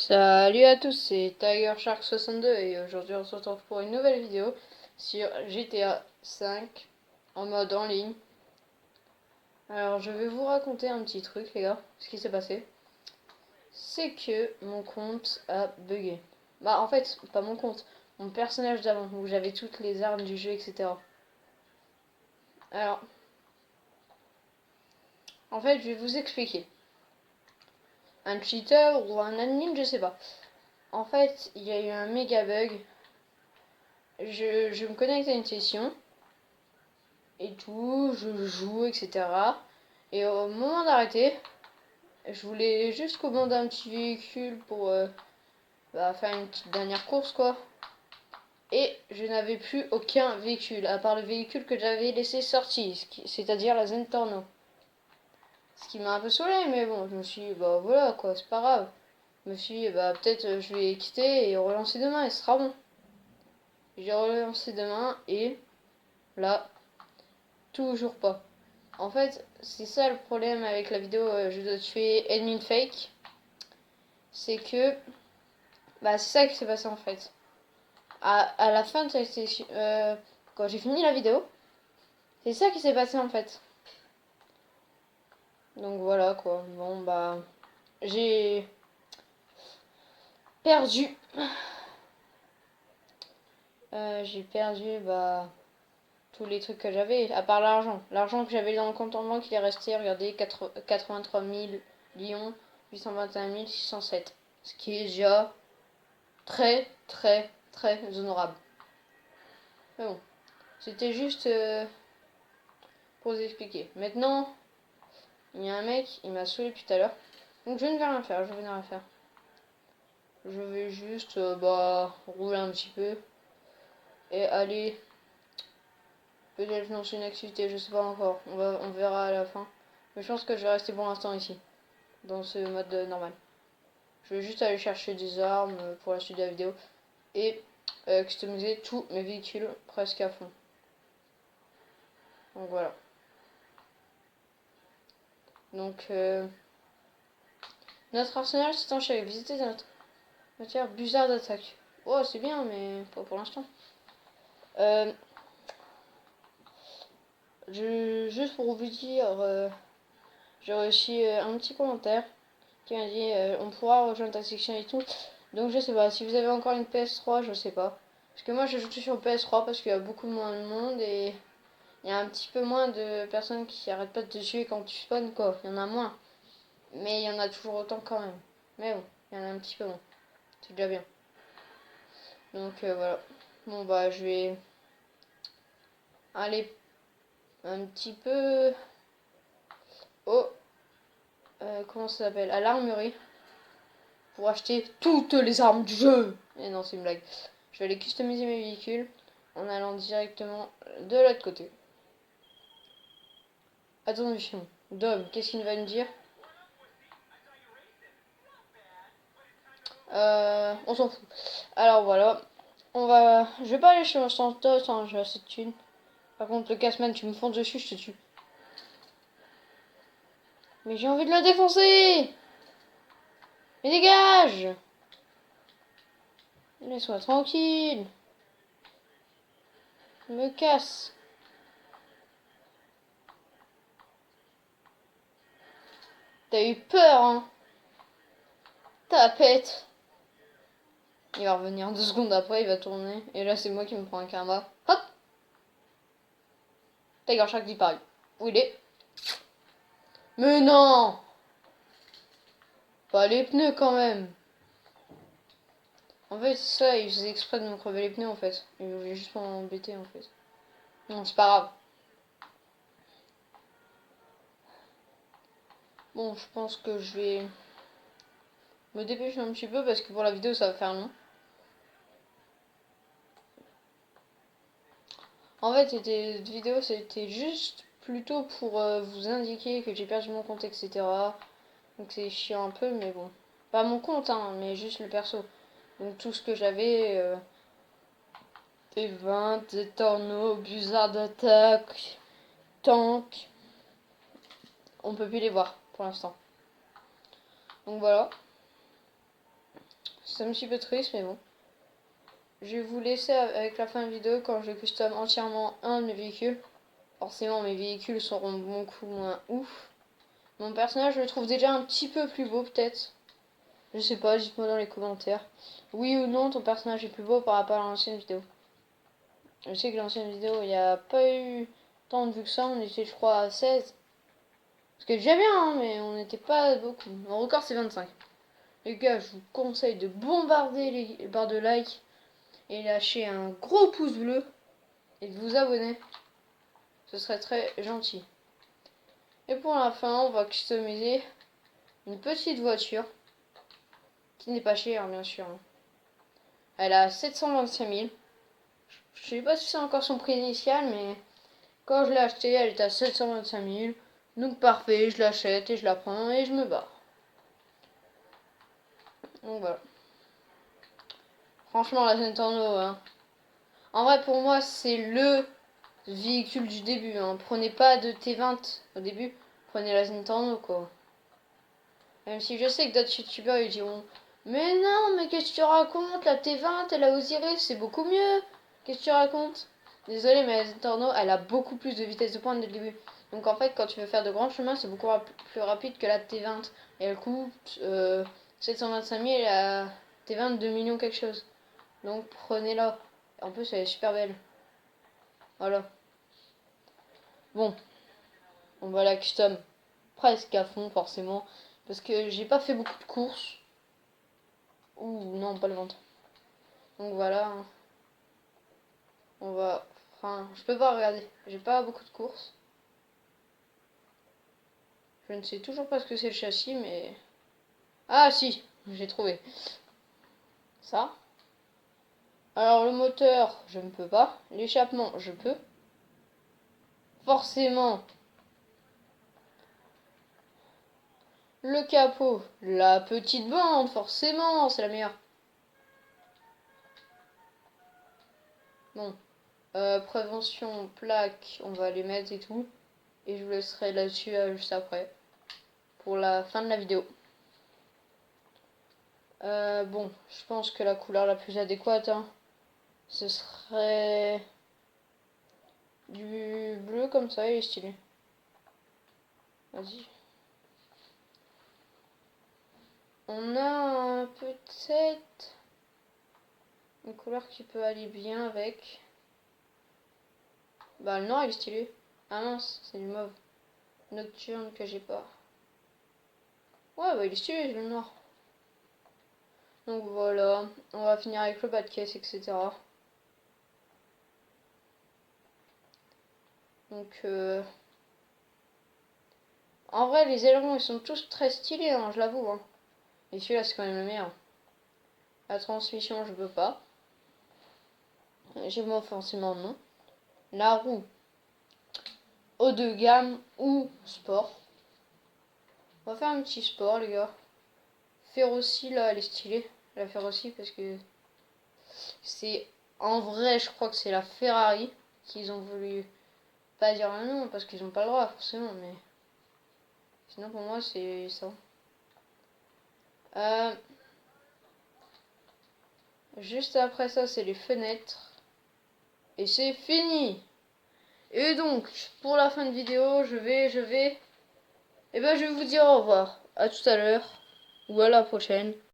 Salut à tous, c'est Tiger Shark 62 et aujourd'hui on se retrouve pour une nouvelle vidéo sur GTA 5 en mode en ligne. Alors je vais vous raconter un petit truc les gars, ce qui s'est passé. C'est que mon compte a bugué. Bah en fait, pas mon compte, mon personnage d'avant où j'avais toutes les armes du jeu etc. Alors, en fait je vais vous expliquer. Un cheater ou un admin, je sais pas. En fait, il y a eu un méga bug. Je me connecte à une session. Et tout, je joue, etc. Et au moment d'arrêter, je voulais juste commander un petit véhicule pour faire une petite dernière course, quoi. Et je n'avais plus aucun véhicule, à part le véhicule que j'avais laissé sorti, c'est-à-dire la Zentorno. Ce qui m'a un peu saoulé, mais bon, je me suis dit, bah voilà, quoi, c'est pas grave. Je me suis dit, bah peut-être je vais quitter et relancer demain, et ce sera bon. J'ai relancé demain, et là, toujours pas. En fait, c'est ça le problème avec la vidéo je dois tuer admin fake. C'est que, bah c'est ça qui s'est passé en fait. À la fin de cette session, quand j'ai fini la vidéo, c'est ça qui s'est passé en fait. Donc voilà quoi. Bon bah, j'ai perdu. J'ai perdu bah tous les trucs que j'avais, à part l'argent. L'argent que j'avais dans le compte en banque, il est resté, regardez, 83 821 607. Ce qui est déjà très très très honorable. Mais bon, c'était juste pour vous expliquer. Maintenant, il y a un mec, il m'a saoulé tout à l'heure. Donc je ne vais rien faire, je vais rien faire. Je vais juste rouler un petit peu et aller peut-être lancer une activité, je sais pas encore. On verra à la fin. Mais je pense que je vais rester pour l'instant ici, dans ce mode normal. Je vais juste aller chercher des armes pour la suite de la vidéo et customiser tous mes véhicules presque à fond. Donc voilà. Donc notre arsenal c'est en chèque. Visitez notre matière buzzard d'attaque. Oh c'est bien mais pas pour l'instant. Juste pour vous dire, j'ai reçu un petit commentaire qui m'a dit on pourra rejoindre ta section et tout. Donc je sais pas, si vous avez encore une PS3, je sais pas. Parce que moi je joue sur PS3 parce qu'il y a beaucoup moins de monde et il y a un petit peu moins de personnes qui arrêtent pas de te tuer quand tu spawns quoi. Il y en a moins. Mais il y en a toujours autant quand même. Mais bon, il y en a un petit peu moins. C'est déjà bien. Donc voilà. Bon bah je vais aller un petit peu au comment ça s'appelle, à l'armurerie pour acheter toutes les armes du jeu. Et non, c'est une blague. Je vais aller customiser mes véhicules en allant directement de l'autre côté. Attention, Dom, qu'est-ce qu'il va me dire? On s'en fout. Alors voilà, je vais pas aller chez Santos, hein, j'ai assez de thunes. Par contre, le casse-man, tu me fonces dessus, je te tue. Mais j'ai envie de le défoncer. Mais dégage. Laisse-moi tranquille. Je me casse. T'as eu peur, hein? Tapette. Il va revenir 2 secondes après, il va tourner. Et là, c'est moi qui me prends un karma. Hop. Tiger Shark disparu. Où il est? Mais non. Pas les pneus quand même. En fait, ça, il faisait exprès de me crever les pneus en fait. Il voulait juste m'embêter en fait. Non, c'est pas grave. Bon, je pense que je vais me dépêcher un petit peu parce que pour la vidéo, ça va faire long. En fait, cette vidéo, c'était juste plutôt pour vous indiquer que j'ai perdu mon compte, etc. Donc c'est chiant un peu, mais bon. Pas mon compte, hein, mais juste le perso. Donc tout ce que j'avais, des 20, des tornaux, buzzard d'attaque, tank, on peut plus les voir pour l'instant. Donc voilà. C'est un petit peu triste, mais bon. Je vais vous laisser avec la fin de vidéo quand je custom entièrement un de mes véhicules. Forcément, mes véhicules seront beaucoup moins ouf. Mon personnage, je le trouve déjà un petit peu plus beau, peut-être. Je sais pas, dites-moi dans les commentaires. Oui ou non, ton personnage est plus beau par rapport à l'ancienne vidéo. Je sais que l'ancienne vidéo, il n'y a pas eu tant de vues que ça. On était, je crois, à 16. Ce qui est déjà bien, hein, mais on n'était pas beaucoup. Mon record, c'est 25. Les gars, je vous conseille de bombarder les barres de like et lâcher un gros pouce bleu et de vous abonner. Ce serait très gentil. Et pour la fin, on va customiser une petite voiture qui n'est pas chère, bien sûr. Elle a 725 000. Je sais pas si c'est encore son prix initial, mais quand je l'ai achetée, elle était à 725 000. Donc parfait, je l'achète et je la prends et je me barre. Donc voilà. Franchement, la Nintendo, hein. En vrai, pour moi, c'est le véhicule du début. Hein. Prenez pas de T20 au début. Prenez la Nintendo, quoi. Même si je sais que d'autres youtubeurs ils diront mais non, mais qu'est-ce que tu racontes? La T20 et la Osiris, c'est beaucoup mieux. Qu'est-ce que tu racontes? Désolé, mais la Nintendo, elle a beaucoup plus de vitesse de pointe dès le début. Donc en fait, quand tu veux faire de grands chemins, c'est beaucoup plus rapide que la T20. Et elle coûte 725 000 et la T20 2 millions quelque chose. Donc prenez-la. En plus, elle est super belle. Voilà. Bon, on va la custom presque à fond, forcément. Parce que j'ai pas fait beaucoup de courses. Ouh, non, pas le ventre. Donc voilà. On va... Enfin, je peux pas regarder. J'ai pas beaucoup de courses. Je ne sais toujours pas ce que c'est le châssis, mais... Ah si, j'ai trouvé. Ça. Alors le moteur, je ne peux pas. L'échappement, je peux. Forcément. Le capot, la petite bande, forcément, c'est la meilleure. Bon. Prévention, plaque, on va les mettre et tout. Et je vous laisserai là-dessus juste après. Pour la fin de la vidéo. Bon, je pense que la couleur la plus adéquate, hein, ce serait du bleu comme ça, il est stylé. Vas-y. On a peut-être une couleur qui peut aller bien avec. Bah le noir il est stylé. Ah mince, c'est du mauve. Nocturne que j'ai pas. Ouais bah il est stylé le noir. Donc voilà, on va finir avec le bas de caisse, etc. Donc en vrai les ailerons ils sont tous très stylés, hein, je l'avoue. Hein. Et celui-là c'est quand même le meilleur. La transmission je peux pas. J'ai moi forcément non. La roue haut de gamme ou sport. On va faire un petit sport les gars. Férocie là elle est stylée. La Férocie parce que c'est en vrai je crois que c'est la Ferrari qu'ils ont voulu pas dire un nom parce qu'ils ont pas le droit forcément mais sinon pour moi c'est ça. Euh, Juste après ça c'est les fenêtres. Et c'est fini. Et donc pour la fin de vidéo et ben je vais vous dire au revoir. À tout à l'heure ou à la prochaine.